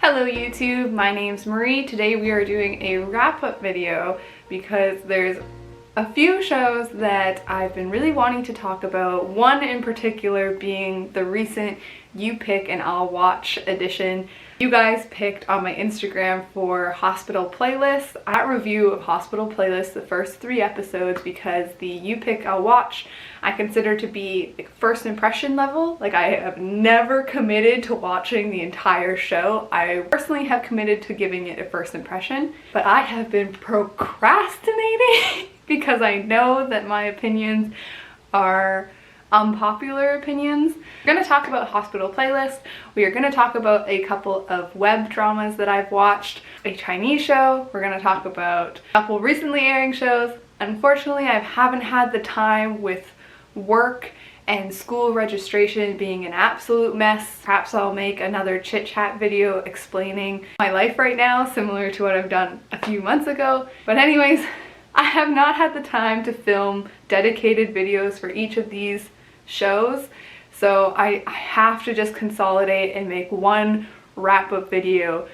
Hello YouTube, my name's Marie. Today we are doing a wrap-up video because there's a few shows that I've been really wanting to talk about. One in particular being the recent You Pick and I'll Watch edition. You guys picked on my Instagram for Hospital Playlist. That review of Hospital Playlist, the first 3 episodes, because the You Pick I'll Watch I consider to be like first impression level. Like, I have never committed to watching the entire show. I personally have committed to giving it a first impression, but I have been procrastinating because I know that my opinions are unpopular opinions. We're going to talk about Hospital Playlist. We are going to talk about a couple of web dramas that I've watched, a Chinese show. We're going to talk about a couple recently airing shows. Unfortunately, I haven't had the time with work and school registration being an absolute mess. Perhaps I'll make another chit chat video explaining my life right now, similar to what I've done a few months ago. But anyways, I have not had the time to film dedicated videos for each of these shows, so I have to just consolidate and make one wrap-up video.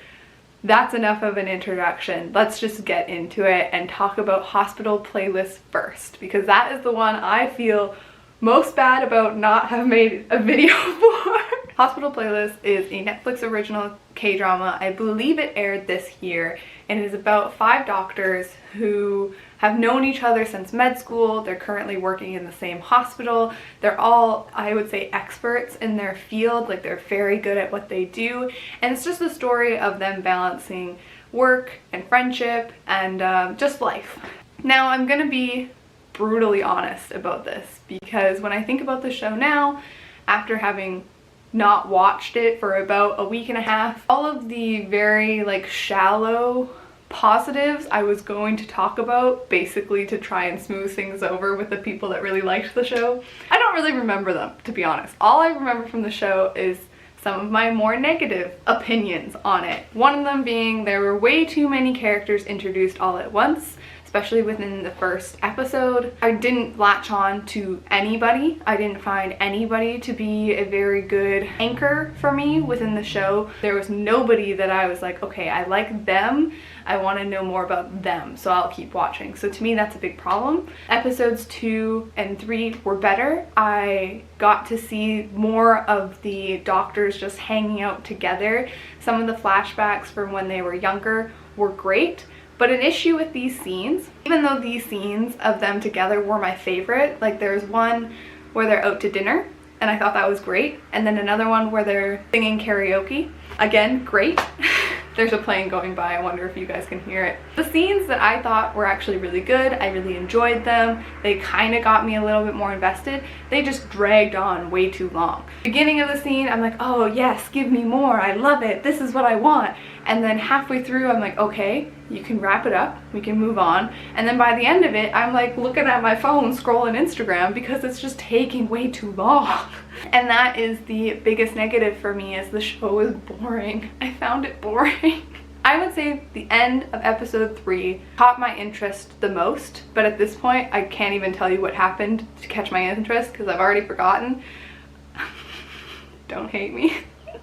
That's enough of an introduction. Let's just get into it and talk about Hospital Playlist first, because that is the one I feel most bad about not have made a video for. Hospital Playlist is a Netflix original K-drama. I believe it aired this year, and it is about 5 doctors who have known each other since med school. They're currently working in the same hospital. They're all, I would say, experts in their field. Like, they're very good at what they do, and it's just a story of them balancing work and friendship and just life. Now, I'm gonna be brutally honest about this, because when I think about the show now, after having not watched it for about a week and a half, all of the very shallow positives I was going to talk about, basically to try and smooth things over with the people that really liked the show, I don't really remember them, to be honest. All I remember from the show is some of my more negative opinions on it. One of them being there were way too many characters introduced all at once, especially within the first episode. I didn't latch on to anybody. I didn't find anybody to be a very good anchor for me within the show. There was nobody that I was like, okay, I like them, I want to know more about them, so I'll keep watching. So to me, that's a big problem. Episodes 2 and 3 were better. I got to see more of the doctors just hanging out together. Some of the flashbacks from when they were younger were great. But an issue with these scenes, even though these scenes of them together were my favorite, like there's one where they're out to dinner, and I thought that was great, and then another one where they're singing karaoke. Again, great. There's a plane going by, I wonder if you guys can hear it. The scenes that I thought were actually really good, I really enjoyed them, they kind of got me a little bit more invested, they just dragged on way too long. Beginning of the scene, I'm like, oh yes, give me more, I love it, this is what I want. And then halfway through, I'm like, okay, you can wrap it up, we can move on. And then by the end of it, I'm like looking at my phone, scrolling Instagram, because it's just taking way too long. And that is the biggest negative for me, is the show is boring. I found it boring. I would say the end of episode 3 caught my interest the most, but at this point, I can't even tell you what happened to catch my interest because I've already forgotten. Don't hate me.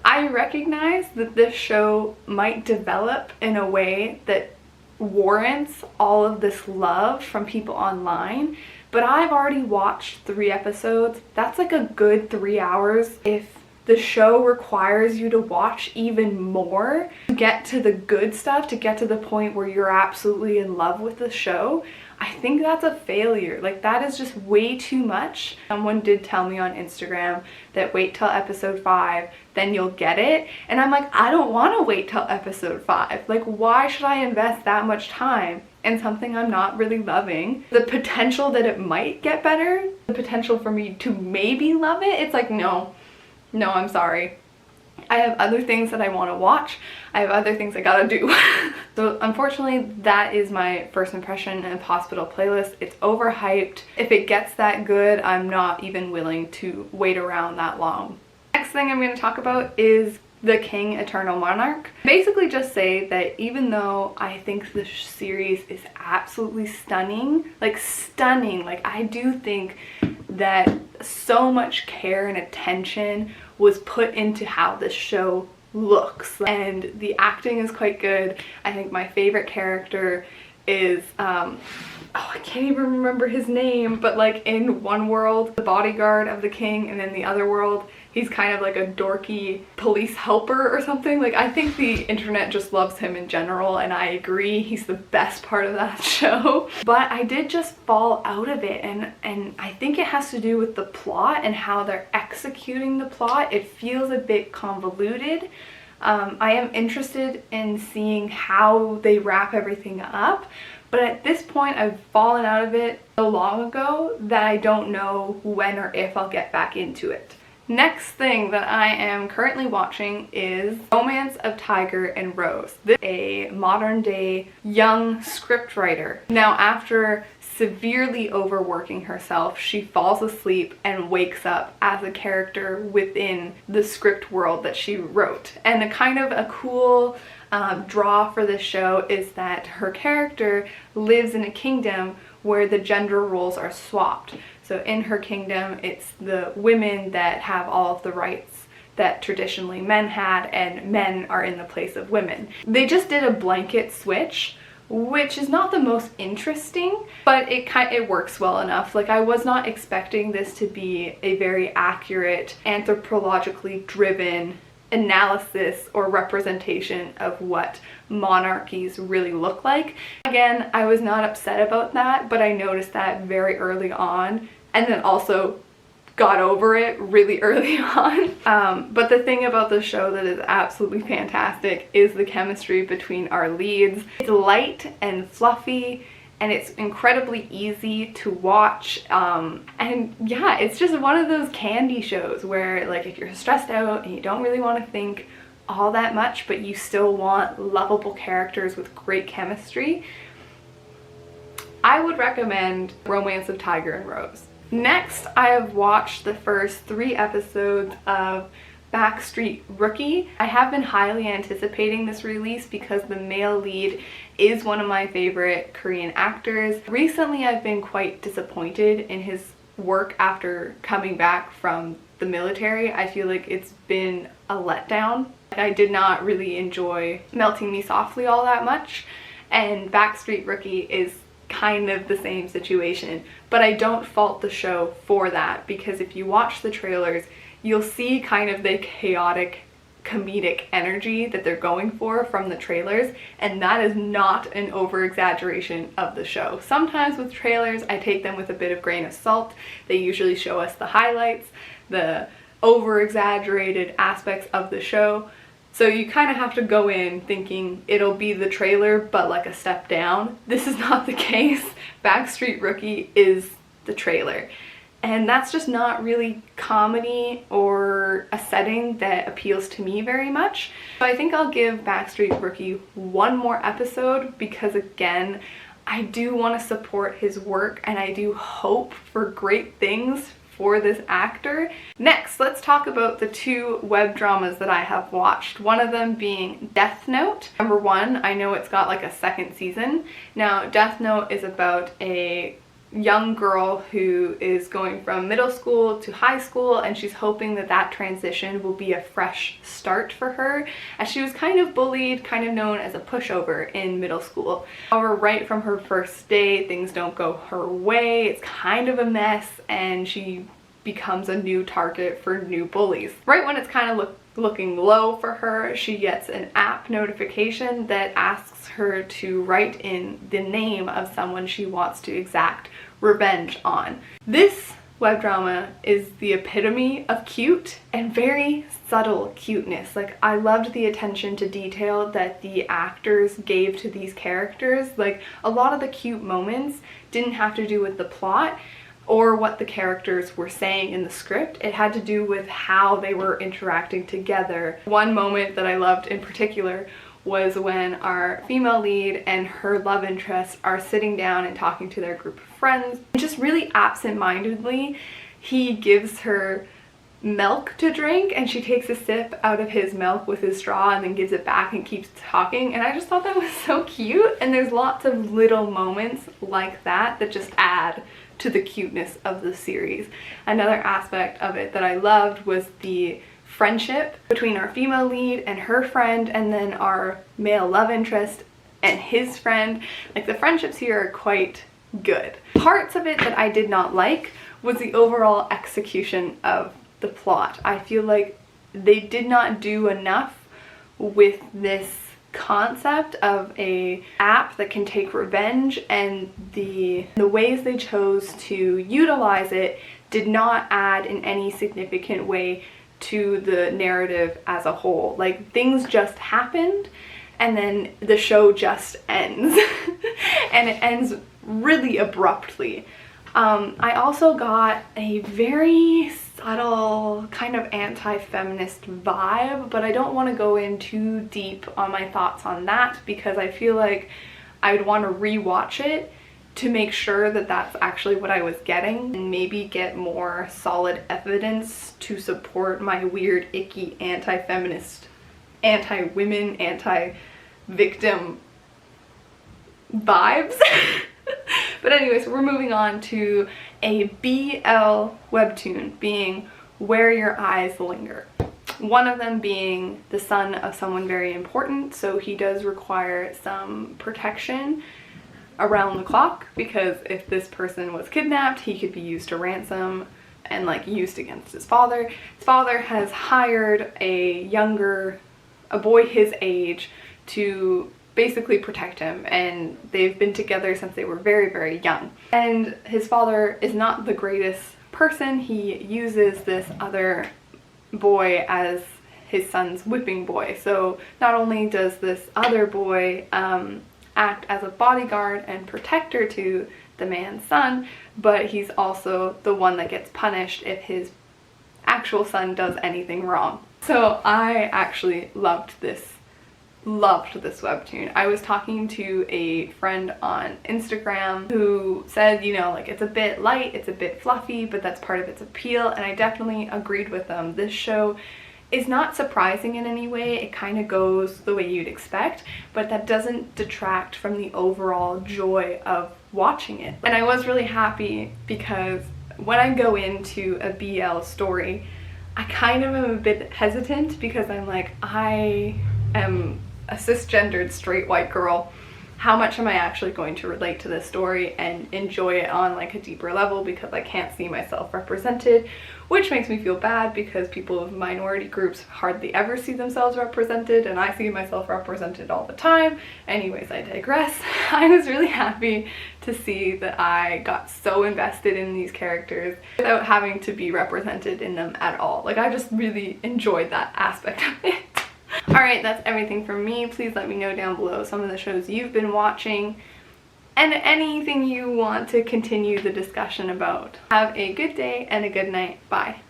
I recognize that this show might develop in a way that warrants all of this love from people online, but I've already watched 3 episodes. That's like a good 3 hours. If the show requires you to watch even more to get to the good stuff, to get to the point where you're absolutely in love with the show, I think that's a failure. Like, that is just way too much. Someone did tell me on Instagram that wait till episode 5, then you'll get it. And I'm like, I don't want to wait till episode 5. Like, why should I invest that much time in something I'm not really loving? The potential that it might get better, the potential for me to maybe love it, it's like, no, I'm sorry. I have other things that I want to watch. I have other things I gotta do. So unfortunately, that is my first impression of Hospital Playlist. It's overhyped. If it gets that good, I'm not even willing to wait around that long. Next thing I'm going to talk about is The King Eternal Monarch. Basically just say that even though I think the series is absolutely stunning, like I do think that so much care and attention was put into how this show looks, and the acting is quite good. I think my favorite character is oh, I can't even remember his name, but like in one world the bodyguard of the king, and in the other world he's kind of like a dorky police helper or something. Like, I think the internet just loves him in general, and I agree, he's the best part of that show. But I did just fall out of it, and I think it has to do with the plot and how they're executing the plot. It feels a bit convoluted. I am interested in seeing how they wrap everything up, but at this point I've fallen out of it so long ago that I don't know when or if I'll get back into it. Next thing that I am currently watching is Romance of Tiger and Rose. This is a modern day young scriptwriter. Now, after severely overworking herself, she falls asleep and wakes up as a character within the script world that she wrote. And a kind of a cool draw for this show is that her character lives in a kingdom where the gender roles are swapped. So in her kingdom, it's the women that have all of the rights that traditionally men had, and men are in the place of women. They just did a blanket switch, which is not the most interesting, but it works well enough. Like, I was not expecting this to be a very accurate, anthropologically driven analysis or representation of what monarchies really look like. Again, I was not upset about that, but I noticed that very early on, and then also got over it really early on. But the thing about the show that is absolutely fantastic is the chemistry between our leads. It's light and fluffy, and it's incredibly easy to watch, and yeah, it's just one of those candy shows where, like, if you're stressed out and you don't really want to think all that much but you still want lovable characters with great chemistry, I would recommend Romance of Tiger and Rose. Next, I have watched the first 3 episodes of Backstreet Rookie. I have been highly anticipating this release because the male lead is one of my favorite Korean actors. Recently, I've been quite disappointed in his work after coming back from the military. I feel like it's been a letdown. I did not really enjoy Melting Me Softly all that much, and Backstreet Rookie is kind of the same situation, but I don't fault the show for that, because if you watch the trailers, you'll see kind of the chaotic comedic energy that they're going for from the trailers, and that is not an over-exaggeration of the show. Sometimes with trailers, I take them with a bit of grain of salt. They usually show us the highlights, the over-exaggerated aspects of the show. So you kind of have to go in thinking it'll be the trailer, but like a step down. This is not the case. Backstreet Rookie is the trailer. And that's just not really comedy or a setting that appeals to me very much. So I think I'll give Backstreet Rookie one more episode, because again, I do want to support his work and I do hope for great things for this actor. Next, let's talk about the 2 web dramas that I have watched. One of them being Death Note. Number 1, I know it's got like a 2nd season. Now, Death Note is about a young girl who is going from middle school to high school, and she's hoping that that transition will be a fresh start for her, as she was kind of bullied, kind of known as a pushover in middle school. However, right from her first day, things don't go her way. It's kind of a mess, and she becomes a new target for new bullies. Right when it's kind of looking low for her, she gets an app notification that asks her to write in the name of someone she wants to exact revenge on. This web drama is the epitome of cute, and very subtle cuteness. Like, I loved the attention to detail that the actors gave to these characters. Like, a lot of the cute moments didn't have to do with the plot or what the characters were saying in the script. It had to do with how they were interacting together. One moment that I loved in particular was when our female lead and her love interest are sitting down and talking to their group of friends. Just really absent-mindedly, he gives her milk to drink, and she takes a sip out of his milk with his straw and then gives it back and keeps talking, and I just thought that was so cute. And there's lots of little moments like that that just add to the cuteness of the series. Another aspect of it that I loved was the friendship between our female lead and her friend, and then our male love interest and his friend. Like, the friendships here are quite good. Parts of it that I did not like was the overall execution of the plot. I feel like they did not do enough with this concept of a app that can take revenge, and the ways they chose to utilize it did not add in any significant way to the narrative as a whole. Like, things just happened and then the show just ends and it ends really abruptly. I also got a very subtle kind of anti-feminist vibe, but I don't want to go in too deep on my thoughts on that because I feel like I'd want to rewatch it to make sure that that's actually what I was getting, and maybe get more solid evidence to support my weird, icky, anti-feminist, anti-women, anti-victim vibes. But anyways, we're moving on to a BL webtoon, being Where Your Eyes Linger. One of them being the son of someone very important, so he does require some protection around the clock, because if this person was kidnapped, he could be used to ransom and like used against his father. His father has hired a boy his age to basically protect him, and they've been together since they were very, very young. And his father is not the greatest person. He uses this other boy as his son's whipping boy. So not only does this other boy act as a bodyguard and protector to the man's son, but he's also the one that gets punished if his actual son does anything wrong. So I actually loved this webtoon. I was talking to a friend on Instagram who said, you know, like, it's a bit light, it's a bit fluffy, but that's part of its appeal, and I definitely agreed with them. This show is not surprising in any way. It kind of goes the way you'd expect, but that doesn't detract from the overall joy of watching it. And I was really happy because when I go into a BL story, I kind of am a bit hesitant because I'm like, I am a cisgendered straight white girl. How much am I actually going to relate to this story and enjoy it on like a deeper level, because I can't see myself represented, which makes me feel bad because people of minority groups hardly ever see themselves represented, and I see myself represented all the time. Anyways, I digress. I was really happy to see that I got so invested in these characters without having to be represented in them at all. Like, I just really enjoyed that aspect of it. Alright, that's everything from me. Please let me know down below some of the shows you've been watching and anything you want to continue the discussion about. Have a good day and a good night. Bye.